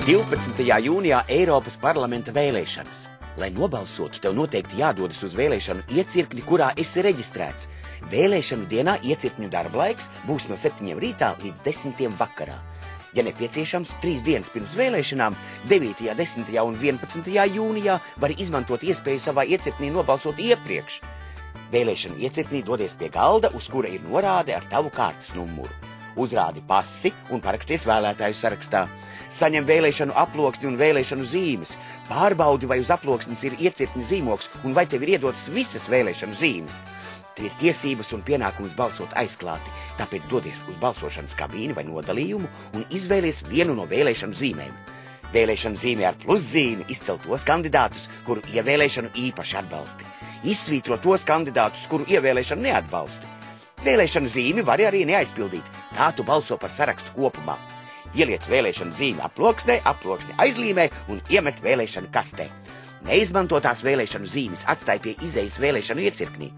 12. jūnijā Eiropas parlamenta vēlēšanas. Lai nobalsotu, tev noteikti jādodas uz vēlēšanu iecirkni, kurā esi reģistrēts. Vēlēšanu dienā iecirkņu darba laiks būs no 7 rītā līdz 10 vakarā. Ja nepieciešams, 3 dienas pirms vēlēšanām, 9., 10. un 11. jūnijā var izmantot iespēju savā iecirknī nobalsot iepriekš. Vēlēšanu iecirknī dodies pie galda, uz kura ir norāde ar tavu kārtas numuru. Uzrādi pasi un paraksties vēlētāju sarakstā. Saņem vēlēšanu aploksni un vēlēšanu zīmes. Pārbaudi, vai uz aploksnes ir iecirkņa zīmoks un vai tev ir iedotas visas vēlēšanu zīmes. Tev ir tiesības un pienākums balsot aizklāti, tāpēc dodies uz balsošanas kabīni vai nodalījumu un izvēlies vienu no vēlēšanu zīmēm. Vēlēšanu zīmē ar pluszīmi izcel tos kandidātus, kuru ievēlēšanu īpaši atbalsti. Izsvītro tos kandidātus, kuru ievēlēšanu neatbalsti. Vēlēšanu zīmi var arī neaizpildīt, tā tu balso par sarakstu kopumā. Ieliec vēlēšanu zīmi aploksnē, aploksni aizlīmē un iemet vēlēšanu kastē. Neizmantotās vēlēšanu zīmes atstāj pie izejas vēlēšanu iecirknī.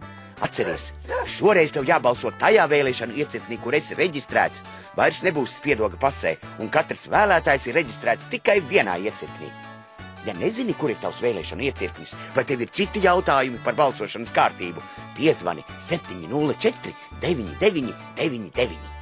Atceries, šoreiz tev jābalso tajā vēlēšanu iecirknī, kur esi reģistrēts. Vairs nebūs spiedoga pasē, un katrs vēlētājs ir reģistrēts tikai vienā iecirknī. Ja nezini, kur ir tavs vēlēšanu iecirknis, vai tev ir citi jautājumi par balsošanas kārtību, piezvani 704 99 99.